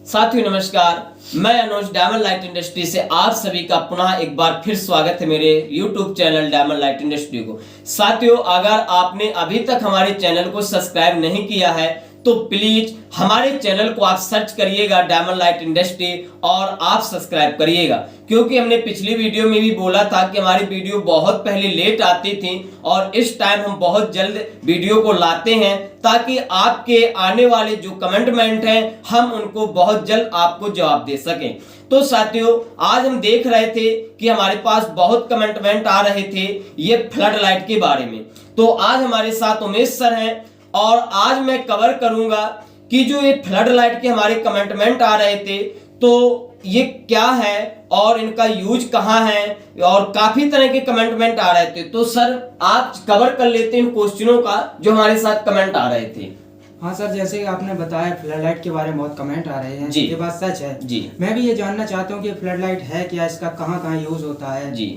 साथियों नमस्कार, मैं अनुज डायमंड लाइट इंडस्ट्री से आप सभी का पुनः एक बार फिर स्वागत है मेरे YouTube channel diamond light industry को। साथियों, अगर आपने अभी तक हमारे चैनल को सब्सक्राइब नहीं किया है तो प्लीज हमारे चैनल को आप सर्च करिएगा डायमंड लाइट इंडस्ट्री और आप सब्सक्राइब करिएगा, क्योंकि हमने पिछली वीडियो में भी बोला था कि हमारी वीडियो बहुत पहले लेट आती थी और इस टाइम हम बहुत जल्द वीडियो को लाते हैं ताकि आपके आने वाले जो कमेंटमेंट हैं हम उनको बहुत जल्द आपको जवाब दे सकें। तो साथियों, आज हम देख रहे थे कि हमारे पास बहुत कमेंटमेंट आ रहे थे ये फ्लड लाइट के बारे में। तो आज हमारे साथ उमेश सर हैं और आज मैं कवर करूंगा कि जो ये फ्लड लाइट के हमारे कमेंटमेंट आ रहे थे तो ये क्या है और इनका यूज कहाँ है, और काफी तरह के कमेंटमेंट आ रहे थे। तो सर आप कवर कर लेते हैं इन क्वेश्चनों का जो हमारे साथ कमेंट आ रहे थे। हाँ सर, जैसे कि आपने बताया फ्लड लाइट के बारे में बहुत कमेंट आ रहे हैं जी। ये बात सच है जी। मैं भी ये जानना चाहता हूँ कि फ्लड लाइट है क्या, इसका कहाँ कहाँ यूज होता है जी।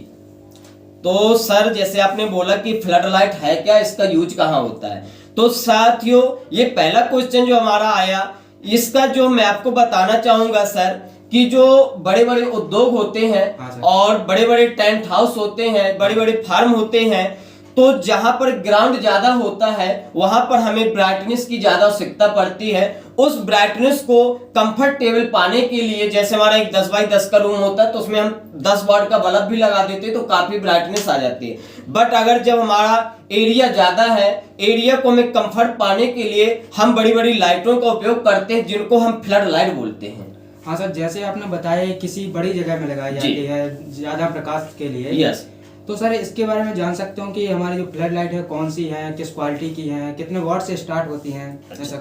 तो सर जैसे आपने बोला कि फ्लड लाइट है क्या, इसका यूज कहाँ होता है, तो साथियों ये पहला क्वेश्चन जो हमारा आया इसका जो मैं आपको बताना चाहूंगा सर कि जो बड़े बड़े उद्योग होते हैं और बड़े बड़े टेंट हाउस होते हैं, बड़े बड़े फार्म होते हैं, तो जहां पर ग्राउंड ज्यादा होता है वहां पर हमें ब्राइटनेस की ज्यादा आवश्यकता पड़ती है। उस ब्राइटनेस को कंफर्टेबल पाने के लिए, जैसे हमारा एक 10 बाई 10 का रूम होता है तो उसमें हम 10 वाट का बल्ब भी लगा देते हैं तो काफी ब्राइटनेस आ जाती है। बट अगर जब हमारा एरिया ज्यादा है, एरिया को हमें कंफर्ट पाने के लिए हम बड़ी बड़ी लाइटों का उपयोग करते हैं जिनको हम फ्लड लाइट बोलते हैं। हाँ सर, जैसे आपने बताया किसी बड़ी जगह में लगाई जाती है ज्यादा प्रकाश के लिए। यस। तो सर इसके बारे में जान सकते हो कि हमारी जो फ्लड लाइट है कौन सी है, किस क्वालिटी की है, कितने वाट से स्टार्ट होती हैं ऐसा।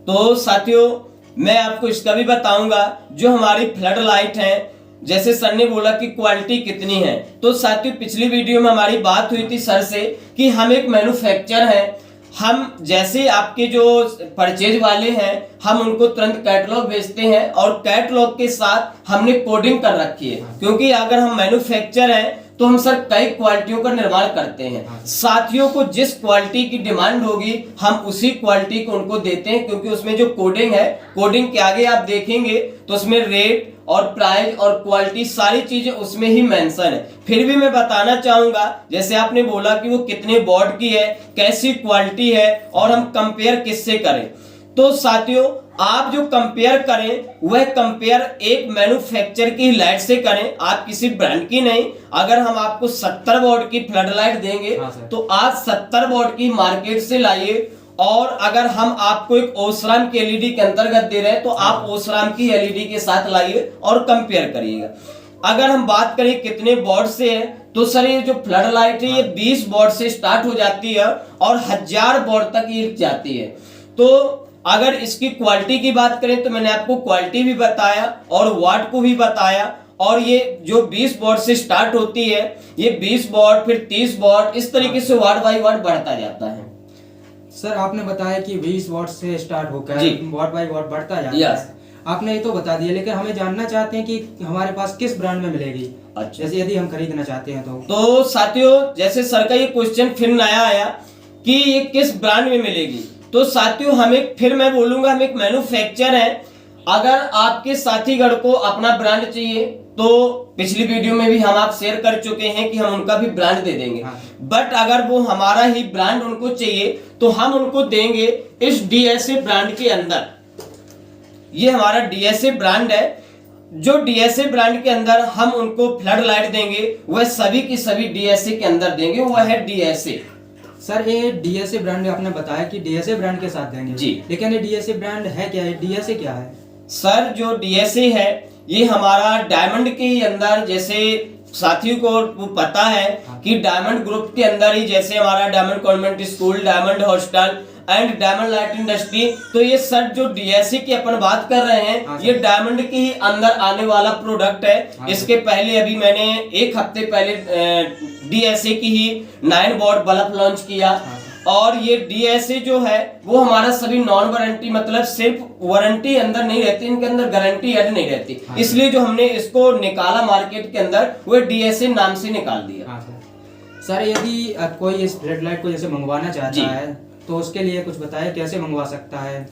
तो साथियों मैं आपको इसका भी बताऊंगा जो हमारी फ्लड लाइट है, जैसे सर ने बोला कि क्वालिटी कितनी है। तो साथियों पिछली वीडियो में हमारी बात हुई थी सर से कि हम एक मैन्युफैक्चर है, हम जैसे आपके जो परचेज वाले हैं हम उनको तुरंत कैटलॉग भेजते हैं और कैटलॉग के साथ हमने कोडिंग कर रखी है, क्योंकि अगर हम मैन्युफैक्चर हैं तो हम सर कई क्वालिटियों का निर्माण करते हैं। साथियों को जिस क्वालिटी की डिमांड होगी हम उसी क्वालिटी को उनको देते हैं, क्योंकि उसमें जो कोडिंग है, कोडिंग के आगे आप देखेंगे तो उसमें रेट और प्राइस और क्वालिटी सारी चीजें उसमें ही मेंशन है। फिर भी मैं बताना चाहूंगा, जैसे आपने बोला कि वो कितने वॉट की है, कैसी क्वालिटी है और हम कंपेयर किससे करें। तो साथियों आप जो कंपेयर करें वह कंपेयर एक मैन्युफैक्चर की लाइट से करें, आप किसी ब्रांड की नहीं। अगर हम आपको 70 वॉट की फ्लड लाइट देंगे तो आप 70 वॉट की मार्केट से लाइए, और अगर हम आपको एक ओसराम की एलईडी के अंतर्गत दे रहे हैं तो आप ओसराम की एलईडी के साथ लाइए और कंपेयर करिएगा। अगर हम बात करें कितने वॉट से है तो सर ये जो फ्लड लाइट है ये 20 वॉट से स्टार्ट हो जाती है और 1000 वॉट तक ये जाती है। तो अगर इसकी क्वालिटी की बात करें तो मैंने आपको क्वालिटी भी बताया और वाट को भी बताया, और ये जो 20 वॉट से स्टार्ट होती है ये 20 वॉट फिर 30 वॉट इस तरीके से वाट बाई वाट बढ़ता जाता है। सर आपने बताया कि 20 वॉट से स्टार्ट होकर वाट बाई वाट बढ़ता जाता है, आपने ये तो बता दिया, लेकिन हमें जानना चाहते हैं कि हमारे पास किस ब्रांड में मिलेगी। अच्छा। जैसे यदि हम खरीदना चाहते हैं तो साथियों जैसे सर का ये क्वेश्चन फिर नया आया कि ये किस ब्रांड में मिलेगी, तो साथियों मैं बोलूंगा हम एक मैन्युफैक्चर है। अगर आपके साथीगढ़ को अपना ब्रांड चाहिए तो पिछली वीडियो में भी हम आप शेयर कर चुके हैं कि हम उनका भी ब्रांड दे देंगे। बट अगर वो हमारा ही ब्रांड उनको चाहिए तो हम उनको देंगे इस डीएसए ब्रांड के अंदर। ये हमारा डीएसए ब्रांड है, जो डीएसए ब्रांड के अंदर हम उनको फ्लड लाइट देंगे वह सभी की सभी डीएसए के अंदर देंगे, वह है डीएसए। सर ये डीएसए ब्रांड आपने बताया कि डीएसए ब्रांड के साथ देंगे जी, लेकिन ये डीएसए ब्रांड है क्या, है डीएसए क्या है? सर जो डीएसए है ये हमारा डायमंड के अंदर, जैसे साथियों को पता है कि डायमंड ग्रुप के अंदर ही जैसे हमारा diamond convent school, diamond hostel and diamond light industry, तो ये सर जो डीएसए की अपन बात कर रहे हैं ये डायमंड के ही अंदर आने वाला प्रोडक्ट है। इसके पहले अभी मैंने एक हफ्ते पहले डीएसए की ही 9 वॉट बल्ब लॉन्च किया, और ये डीएसए जो है वो हमारा सभी नॉन वारंटी, मतलब सिर्फ वारंटी अंदर नहीं रहती, इनके अंदर गारंटी ऐड नहीं रहती, इसलिए जो हमने इसको निकाला मार्केट के अंदर वो डीएसए नाम से निकाल दिया। सर यदि कोई इस फ्लड लाइट को जैसे मंगवाना चाहता है तो उसके लिए कुछ बताए कैसे मंगवा सकता है।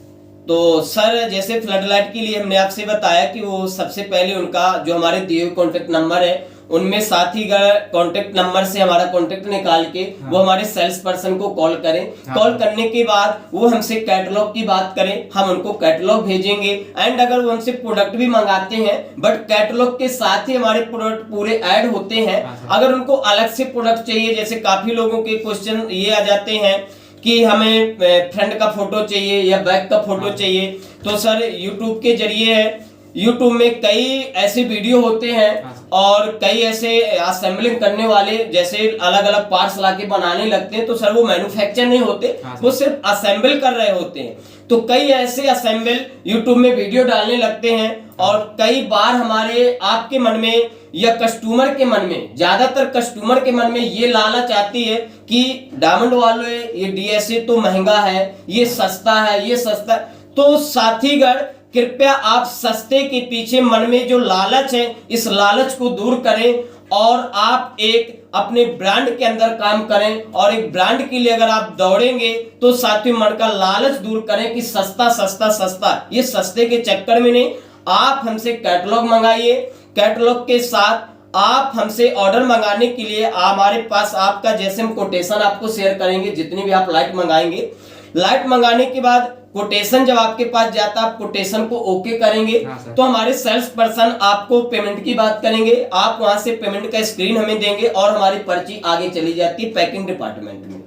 तो सर जैसे फ्लड लाइट के लिए हमने आपसे बताया कि वो सबसे पहले उनका जो हमारे दिए हुए कॉन्टेक्ट नंबर है उनमें साथ ही कॉन्टेक्ट नंबर से हमारा कॉन्टेक्ट निकाल के वो हमारे सेल्स पर्सन को कॉल करें। कॉल करने के बाद वो हमसे कैटलॉग की बात करें, हम उनको कैटलॉग भेजेंगे। एंड अगर वो हमसे प्रोडक्ट भी मंगाते हैं बट कैटलॉग के साथ ही हमारे प्रोडक्ट पूरे ऐड होते हैं। अगर उनको अलग से प्रोडक्ट चाहिए, जैसे काफी लोगों के क्वेश्चन ये आ जाते हैं कि हमें फ्रंट का फोटो चाहिए या बैक का फोटो चाहिए, तो सर यूट्यूब के जरिए है, यूट्यूब में कई ऐसे वीडियो होते हैं और कई ऐसे असेंबलिंग करने वाले जैसे अलग अलग पार्ट्स लाके बनाने लगते हैं, तो सर वो मैन्युफैक्चर नहीं होते, वो सिर्फ असेंबल कर रहे होते हैं। तो कई ऐसे असेंबल यूट्यूब में वीडियो डालने लगते हैं और कई बार हमारे आपके मन में या कस्टमर के मन में, ज्यादातर कस्टमर के मन में ये लालच आती है कि डायमंड वाले ये डीएसए तो महंगा है, ये सस्ता है, ये सस्ता। तो साथीगण कृपया आप सस्ते के पीछे मन में जो लालच है इस लालच को दूर करें और आप एक अपने ब्रांड के अंदर काम करें। और एक ब्रांड के लिए अगर आप दौड़ेंगे तो साथियों मन का लालच दूर करें कि सस्ता सस्ता सस्ता, ये सस्ते के चक्कर में नहीं, आप हमसे कैटलॉग मंगाइए। कैटलॉग के साथ आप हमसे ऑर्डर मंगाने के लिए हमारे पास आपका जैसे हम कोटेशन आपको शेयर करेंगे, जितनी भी आप लाइट मंगाएंगे, लाइट मंगाने के बाद कोटेशन जब आपके पास जाता है आप कोटेशन को ओके करेंगे तो हमारे सेल्स पर्सन आपको पेमेंट की बात करेंगे, आप वहां से पेमेंट का स्क्रीन हमें देंगे और हमारी पर्ची आगे चली जाती है पैकिंग डिपार्टमेंट में।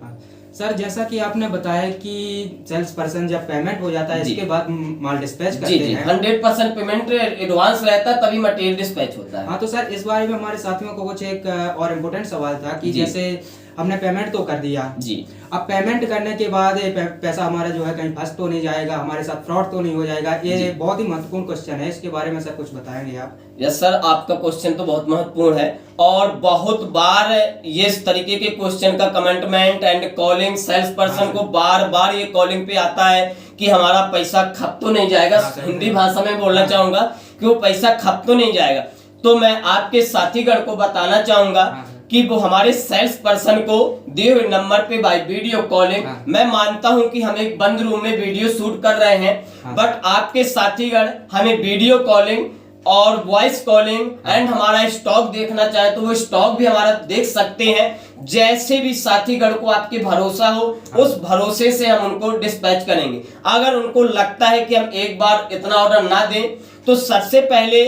सर जैसा कि आपने बताया कि सेल्स पर्सन जब पेमेंट हो जाता है इसके बाद माल डिस्पैच करते हैं। 100% पेमेंट एडवांस रहता है तभी मटेरियल डिस्पैच होता है। हाँ, तो सर इस बारे में हमारे साथियों को कुछ एक और इम्पोर्टेंट सवाल था कि जैसे हमने पेमेंट तो कर दिया जी, अब पेमेंट करने के बाद पैसा हमारा जो है कहीं फंस तो नहीं जाएगा, हमारे साथ फ्रॉड तो नहीं हो जाएगा, ये बहुत ही महत्वपूर्ण क्वेश्चन है, इसके बारे में सर कुछ बताएंगे आप? यस सर, आपका क्वेश्चन तो बहुत महत्वपूर्ण है और बहुत बार ये इस तरीके के क्वेश्चन का कमेंटमेंट एंड कॉलिंग सेल्स पर्सन को बार बार ये कॉलिंग पे आता है कि हमारा पैसा खप तो नहीं जाएगा। हिंदी भाषा में बोलना चाहूंगा कि वो पैसा खप तो नहीं जाएगा। तो मैं आपके साथीगण को बताना चाहूंगा कि वो हमारे सेल्स पर्सन को दिए हुए नंबर पे बाय वीडियो कॉलिंग, मैं मानता हूं कि हम एक बंद रूम में वीडियो शूट कर रहे हैं बट आपके साथीगण हमें वीडियो कॉलिंग और वॉइस कॉलिंग एंड हमारा स्टॉक देखना चाहे तो वो स्टॉक भी हमारा देख सकते हैं। जैसे भी साथीगण को आपके भरोसा हो उस भरोसे से हम उनको डिस्पैच करेंगे। अगर उनको लगता है कि हम एक बार इतना ऑर्डर ना दें तो सबसे पहले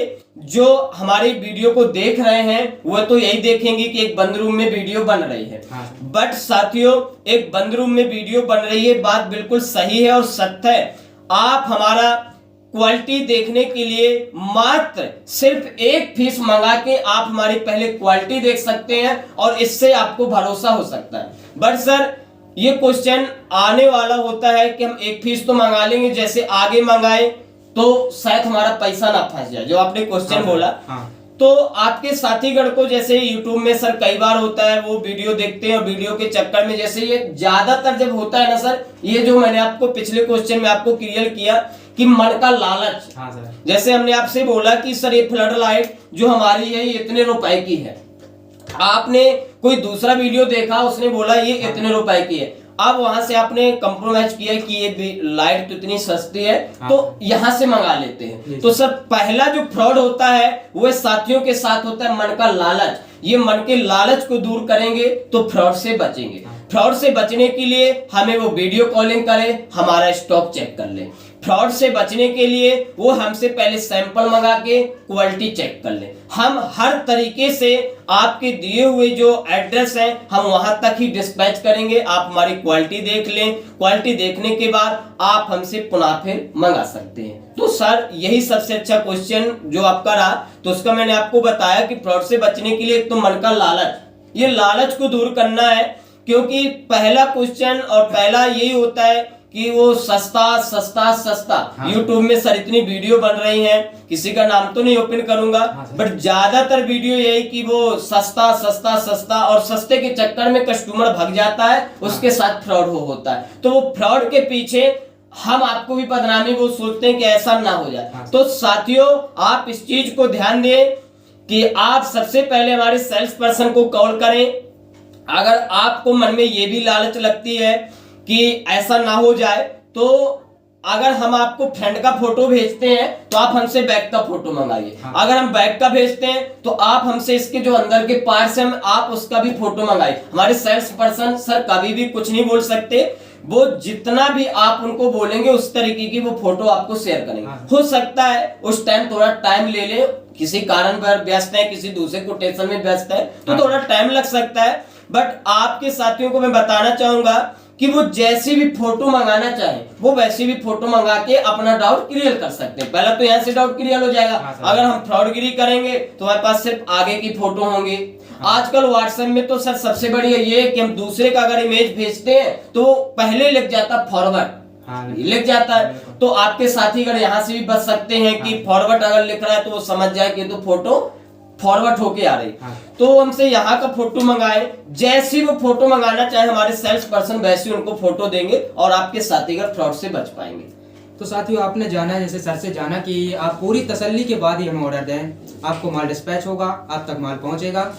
जो हमारी वीडियो को देख रहे हैं वो तो यही देखेंगे कि एक बंद रूम में वीडियो बन रही है। बट साथियों, एक बंद रूम में वीडियो बन रही है, बात बिल्कुल सही है और सत्य है। आप हमारा क्वालिटी देखने के लिए मात्र सिर्फ एक फीस मंगा के आप हमारी पहले क्वालिटी देख सकते हैं और इससे आपको भरोसा हो सकता है। बट सर ये क्वेश्चन आने वाला होता है कि हम एक फीस तो मंगा लेंगे, जैसे आगे मंगाए तो शायद हमारा पैसा ना फंस जाए, जो आपने क्वेश्चन बोला। तो आपके साथीगण को जैसे YouTube में सर कई बार होता है वो वीडियो देखते हैं और वीडियो के चक्कर में जैसे ये ज्यादातर जब होता है ना सर, ये जो मैंने आपको पिछले क्वेश्चन में आपको क्लियर किया कि मन का लालच। जैसे हमने आपसे बोला कि सर ये फ्लड लाइट जो हमारी है ये इतने रुपए की है, आपने कोई दूसरा वीडियो देखा उसने बोला ये इतने रुपए की है, अब वहां से आपने कंप्रोमाइज किया कि ये लाइट तो इतनी सस्ती है तो यहां से मंगा लेते हैं। तो सर पहला जो फ्रॉड होता है वो साथियों के साथ होता है मन का लालच। ये मन के लालच को दूर करेंगे तो फ्रॉड से बचेंगे। फ्रॉड से बचने के लिए हमें वो वीडियो कॉलिंग करे, हमारा स्टॉक चेक कर ले। फ्रॉड से बचने के लिए वो हमसे पहले सैंपल मंगा के क्वालिटी चेक कर ले। हम हर तरीके से आपके दिए हुए जो एड्रेस है हम वहां तक ही डिस्पैच करेंगे। आप हमारी क्वालिटी देख लें, क्वालिटी देखने के बाद आप हमसे पुनः फिर मंगा सकते हैं। तो सर यही सबसे अच्छा क्वेश्चन जो आपका रहा, तो उसका मैंने आपको बताया कि फ्रॉड से बचने के लिए एक तो मन का लालच, ये लालच को दूर करना है, क्योंकि पहला क्वेश्चन और पहला यही होता है कि वो सस्ता सस्ता सस्ता। YouTube में सर इतनी वीडियो बन रही हैं, किसी का नाम तो नहीं ओपन करूंगा बट ज्यादातर वीडियो यही कि वो सस्ता सस्ता सस्ता, और सस्ते के चक्कर में कस्टमर भाग जाता है, उसके साथ फ्रॉड होता है। तो वो फ्रॉड के पीछे हम आपको भी बदनामी वो सोचते हैं कि ऐसा ना हो जाए। तो साथियों आप इस चीज को ध्यान दें कि आप सबसे पहले हमारे सेल्स पर्सन को कॉल करें। अगर आपको मन में ये भी लालच लगती है कि ऐसा ना हो जाए तो अगर हम आपको फ्रंट का फोटो भेजते हैं तो आप हमसे बैक का फोटो मंगाइए। हाँ। अगर हम बैक का भेजते हैं तो आप हमसे इसके जो अंदर के पार्ट्स हैं आप उसका भी फोटो मंगाइए। हमारे सेल्स पर्सन सर कभी भी कुछ नहीं बोल सकते, वो जितना भी आप उनको बोलेंगे उस तरीके की वो फोटो आपको शेयर करेंगे। हाँ। हो सकता है उस टाइम थोड़ा टाइम ले ले, किसी कारण पर व्यस्त है, किसी दूसरे कोटेशन में व्यस्त है तो थोड़ा टाइम लग सकता है, बट आपके साथियों को मैं बताना चाहूंगा कि वो जैसी भी फोटो मंगाना चाहे वो वैसी भी फोटो मंगा के अपना डाउट क्लियर कर सकते हैं। पहला तो यहाँ से डाउट क्लियर हो जाएगा। अगर हम फ्रॉडगिरी करेंगे तो हमारे पास सिर्फ आगे की फोटो होंगी। आजकल व्हाट्सएप में तो सर सबसे बढ़िया ये है कि हम दूसरे का अगर इमेज भेजते हैं तो पहले लिख जाता फॉरवर्ड, लिख जाता है, तो आपके साथी अगर यहाँ से भी बच सकते हैं कि फॉरवर्ड अगर लिख रहा है तो वो समझ जाए कि तो फोटो फॉरवर्ड होके आ रही। तो हमसे यहाँ का फोटो मंगाए, जैसी वो फोटो मंगाना चाहे हमारे सेल्स पर्सन वैसी उनको फोटो देंगे और आपके साथी अगर फ्रॉड से बच पाएंगे। तो साथियों आपने जाना, जैसे सर से जाना कि आप पूरी तसल्ली के बाद ही हमें ऑर्डर दें, आपको माल डिस्पैच होगा, आप तक माल पहुंचेगा।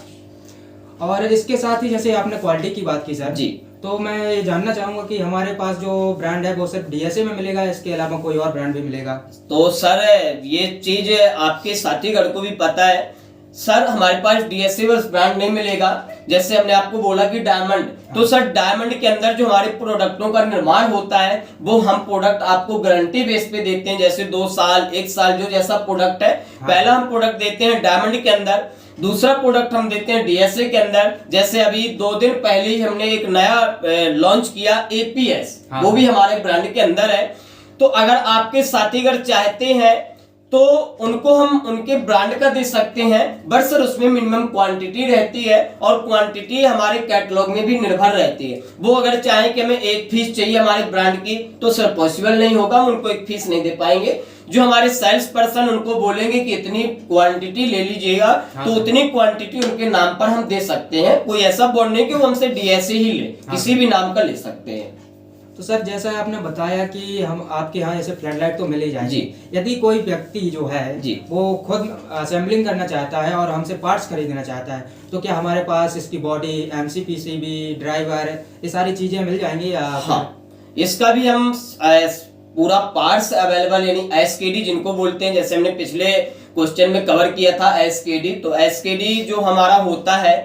और इसके साथ ही जैसे आपने क्वालिटी की बात की सर जी, तो मैं ये जानना चाहूंगा कि हमारे पास जो ब्रांड है वो सिर्फ डीएसए में मिलेगा, इसके अलावा कोई और ब्रांड भी मिलेगा? तो सर ये चीज आपके साथीगढ़ को भी पता है सर, हमारे पास डीएसए बस ब्रांड नहीं मिलेगा। जैसे हमने आपको बोला कि डायमंड, तो सर डायमंड के अंदर जो हमारे प्रोडक्टों का निर्माण होता है वो हम प्रोडक्ट आपको गारंटी बेस पे देते हैं, जैसे 2 साल 1 साल जो जैसा प्रोडक्ट है। पहला हम प्रोडक्ट देते हैं डायमंड के अंदर, दूसरा प्रोडक्ट हम देते हैं डीएसए के अंदर। जैसे अभी 2 दिन पहले ही हमने एक नया लॉन्च किया एपीएस, वो भी हमारे ब्रांड के अंदर है। तो अगर आपके साथी अगर चाहते हैं तो उनको हम उनके ब्रांड का दे सकते हैं, बट सर उसमें मिनिमम क्वांटिटी रहती है और क्वांटिटी हमारे कैटलॉग में भी निर्भर रहती है। वो अगर चाहें कि हमें 1 पीस चाहिए हमारे ब्रांड की तो सर पॉसिबल नहीं होगा, हम उनको 1 पीस नहीं दे पाएंगे। जो हमारे सेल्स पर्सन उनको बोलेंगे कि इतनी क्वांटिटी ले लीजिएगा, तो उतनी क्वांटिटी उनके नाम पर हम दे सकते हैं। कोई ऐसा बोर्ड नहीं कि वो हमसे डीएसए ही ले, किसी भी नाम का ले सकते हैं। तो सर जैसा आपने बताया कि हम आपके यहाँ जैसे फ्लड लाइट तो मिल ही जाएगी, यदि कोई व्यक्ति जो है वो खुद असेंबलिंग करना चाहता है और हमसे पार्ट्स खरीदना चाहता है तो क्या हमारे पास इसकी बॉडी, एमसीपीसीबी, ड्राइवर, ये सारी चीजें मिल जाएंगी या? हाँ, इसका भी हम पूरा पार्ट्स अवेलेबल, यानी एसकेडी जिनको बोलते हैं, जैसे हमने पिछले क्वेश्चन में कवर किया था एसकेडी। तो एसकेडी जो हमारा होता है,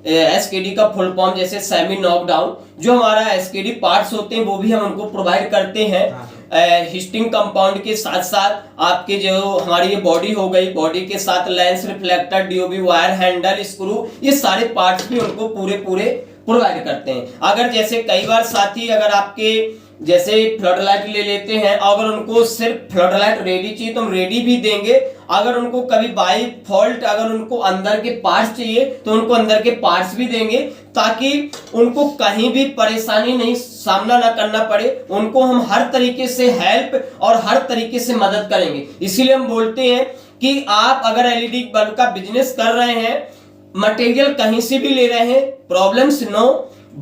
एसकेडी का फुल फॉर्म जैसे सेमी नॉकडाउन, जो हमारा एसकेडी पार्ट्स होते हैं वो भी हम उनको प्रोवाइड करते हैं। हिस्टिंग कंपाउंड के साथ साथ आपके जो हमारी ये बॉडी हो गई, बॉडी के साथ lens, reflector, DOB wire, handle, screw, ये सारे पार्ट्स भी उनको पूरे प्रोवाइड करते हैं। अगर जैसे कई बार साथी अगर आपके जैसे फ्लड लाइट ले लेते हैं, अगर उनको सिर्फ फ्लड लाइट रेडी चाहिए तो हम रेडी भी देंगे। अगर उनको कभी बाई फॉल्ट अगर उनको अंदर के पार्ट्स चाहिए तो उनको अंदर के पार्ट्स भी देंगे, ताकि उनको कहीं भी परेशानी नहीं सामना ना करना पड़े। उनको हम हर तरीके से हेल्प और हर तरीके से मदद करेंगे। इसीलिए हम बोलते हैं कि आप अगर एलईडी बल्ब का बिजनेस कर रहे हैं, मटेरियल कहीं से भी ले रहे हैं, प्रॉब्लम्स नो,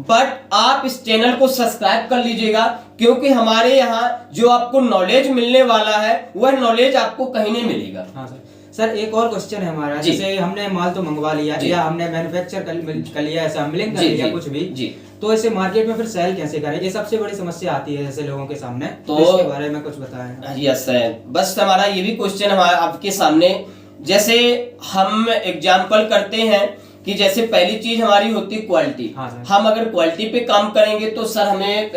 बट आप इस चैनल को सब्सक्राइब कर लीजिएगा, क्योंकि हमारे यहाँ जो आपको नॉलेज मिलने वाला है वह नॉलेज आपको कहीं नहीं मिलेगा। हाँ सर, एक और क्वेश्चन है हमारा, जैसे हमने माल तो मंगवा लिया या हमने मैन्युफैक्चर कर लिया, असेंबलिंग कर लिया, कुछ भी, तो इसे मार्केट में फिर सेल कैसे करें? ये सबसे बड़ी समस्या आती है जैसे लोगों के सामने, तो इसके बारे में कुछ बताएं। यस सर, बस हमारा ये भी क्वेश्चन हमारा आपके सामने, जैसे हम एग्जांपल करते हैं कि जैसे पहली चीज हमारी होती है क्वालिटी। हम अगर क्वालिटी पे काम करेंगे तो सर हमें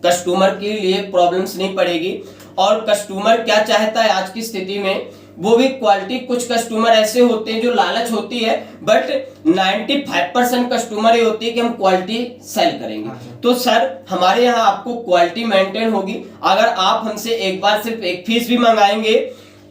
कस्टमर के लिए प्रॉब्लम्स नहीं पड़ेगी। और कस्टमर क्या चाहता है आज की स्थिति में, वो भी क्वालिटी। कुछ कस्टमर ऐसे होते हैं जो लालच होती है, बट 95% कस्टमर ये होती है कि हम क्वालिटी सेल करेंगे। तो सर हमारे यहाँ आपको क्वालिटी मेंटेन होगी। अगर आप हमसे एक बार सिर्फ 1 पीस भी मंगाएंगे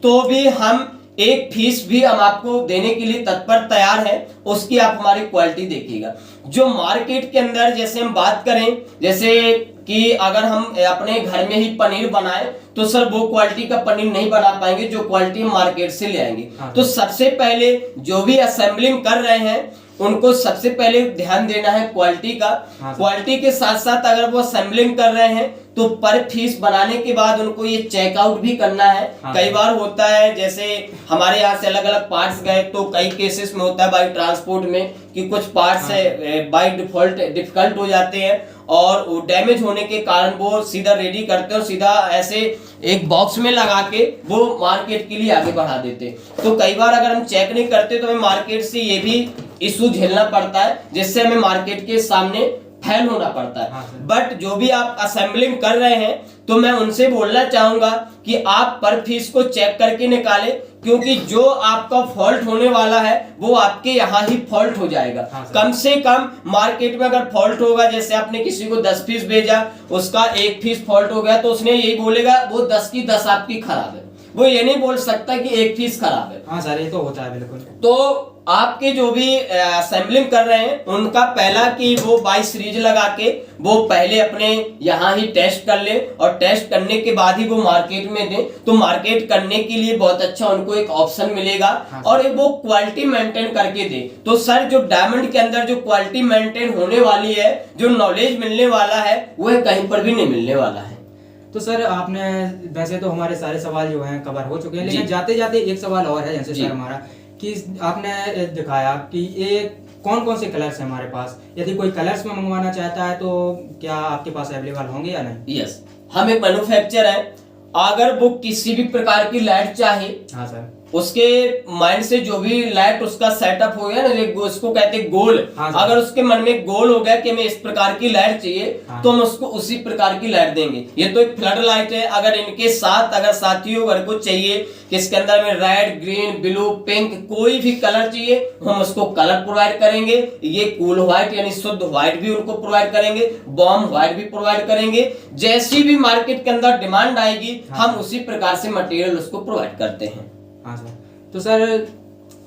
तो भी हम 1 पीस भी हम आपको देने के लिए तत्पर तैयार है, उसकी आप हमारी क्वालिटी देखिएगा। जो मार्केट के अंदर जैसे हम बात करें, जैसे कि अगर हम अपने घर में ही पनीर बनाएं तो सर वो क्वालिटी का पनीर नहीं बना पाएंगे जो क्वालिटी हम मार्केट से ले आएंगे। तो सबसे पहले जो भी असेंबलिंग कर रहे हैं उनको सबसे पहले ध्यान देना है क्वालिटी का। क्वालिटी के साथ साथ अगर वो असेंबलिंग कर रहे हैं तो पर पीस बनाने के बाद उनको ये चेकआउट भी करना है। कई बार होता है जैसे हमारे यहाँ से अलग अलग पार्ट्स गए तो कई केसेस में होता है बाई ट्रांसपोर्ट में कि कुछ पार्ट्स बाई डिफॉल्ट डिफिकल्ट हो जाते हैं और वो डैमेज होने के कारण वो सीधा रेडी करते हैं और सीधा ऐसे एक बॉक्स में लगा के वो मार्केट के लिए आगे बढ़ा देते। तो कई बार अगर हम चेक नहीं करते तो हमें मार्केट से ये भी इशू झेलना पड़ता है, जिससे हमें मार्केट के सामने फेल होना पड़ता है। बट जो भी आप असेंबलिंग कर रहे हैं तो मैं उनसे बोलना चाहूंगा कि आप पर पीस को चेक करके निकालें, क्योंकि जो आपका फॉल्ट होने वाला है वो आपके यहाँ ही फॉल्ट हो जाएगा। कम से कम मार्केट में अगर फॉल्ट होगा, जैसे आपने किसी को 10 पीस भेजा, उसका 1 पीस फॉल्ट हो गया तो उसने यही बोलेगा वो 10 की 10 आपकी खराब है, वो ये नहीं बोल सकता कि 1 पीस खराब है। हाँ सर, ये तो होता है बिल्कुल। तो आपके जो भी असेंबलिंग कर रहे हैं उनका पहला कि वो 22 सीरीज लगा के वो पहले अपने यहाँ ही टेस्ट कर ले, और टेस्ट करने के बाद ही वो मार्केट में दें, तो मार्केट करने के लिए बहुत अच्छा उनको एक ऑप्शन मिलेगा। और एक वो क्वालिटी मेंटेन करके दे। तो सर जो डायमंड के अंदर जो क्वालिटी मेंटेन होने वाली है, जो नॉलेज मिलने वाला है, वह कहीं पर भी नहीं मिलने वाला है। तो सर आपने वैसे तो हमारे सारे सवाल जो हैं कवर हो चुके हैं, लेकिन जाते जाते एक सवाल और है जैसे सर हमारा कि आपने दिखाया कि ये कौन कौन से कलर्स हैं हमारे पास, यदि कोई कलर्स में मंगवाना चाहता है तो क्या आपके पास अवेलेबल होंगे या नहीं? यस, हम एक मैन्युफैक्चर है। अगर वो किसी भी प्रकार की लाइट चाहे, हाँ सर, उसके माइंड से जो भी लाइट उसका सेटअप हो गया ना, उसको कहते हैं गोल। हाँ, अगर उसके मन में गोल हो गया कि हमें इस प्रकार की लाइट चाहिए, हाँ, तो हम उसको उसी प्रकार की लाइट देंगे। ये तो एक फ्लड लाइट है। अगर इनके साथ अगर साथियों अगर को चाहिए कि इसके अंदर में रेड, ग्रीन, ब्लू, पिंक कोई भी कलर चाहिए, हम उसको कलर प्रोवाइड करेंगे। ये कूल व्हाइट यानी शुद्ध व्हाइट भी उनको प्रोवाइड करेंगे, बॉम व्हाइट भी प्रोवाइड करेंगे। जैसी भी मार्केट के अंदर डिमांड आएगी, हम उसी प्रकार से मटेरियल उसको प्रोवाइड करते हैं। हाँ सर, तो सर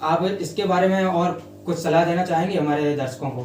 आप इसके बारे में और कुछ सलाह देना चाहेंगे हमारे दर्शकों को?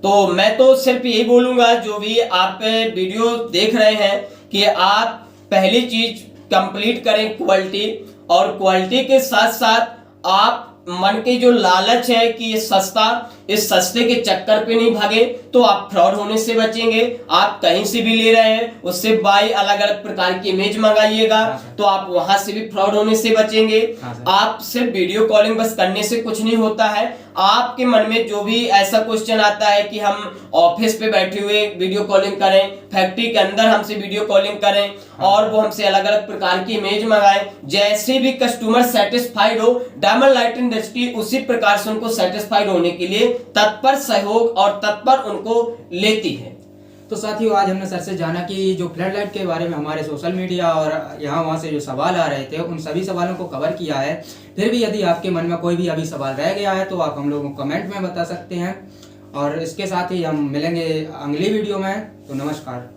तो मैं तो सिर्फ यही बोलूंगा, जो भी आप वीडियो देख रहे हैं, कि आप पहली चीज कंप्लीट करें क्वालिटी, और क्वालिटी के साथ साथ आप मन के जो लालच है कि ये सस्ता, इस सस्ते के चक्कर पे नहीं भागे, तो आप फ्रॉड होने से बचेंगे। आप कहीं से भी ले रहे हैं उससे बाई अलग अलग प्रकार की इमेज मंगाइएगा, तो आप वहां से भी फ्रॉड होने से बचेंगे। आप सिर्फ वीडियो कॉलिंग बस करने से कुछ नहीं होता है। आपके मन में जो भी ऐसा क्वेश्चन आता है कि हम ऑफिस पे बैठे हुए वीडियो कॉलिंग करें, फैक्ट्री के अंदर हमसे वीडियो कॉलिंग करें, और वो हमसे अलग अलग प्रकार की इमेज मंगाएं, जैसे भी कस्टमर सेटिस्फाइड हो, डायमंड लाइट इंडस्ट्री उसी प्रकार से उनको सेटिस्फाइड होने के लिए तत्पर सहयोग और तत्पर उनको लेती है। तो साथियों, आज हमने सर से जाना कि जो फ्लड लाइट के बारे में हमारे सोशल मीडिया और यहाँ वहाँ से जो सवाल आ रहे थे, उन सभी सवालों को कवर किया है। फिर भी यदि आपके मन में कोई भी अभी सवाल रह गया है तो आप हम लोगों को कमेंट में बता सकते हैं। और इसके साथ ही हम मिलेंगे अगली वीडियो में। तो नमस्कार।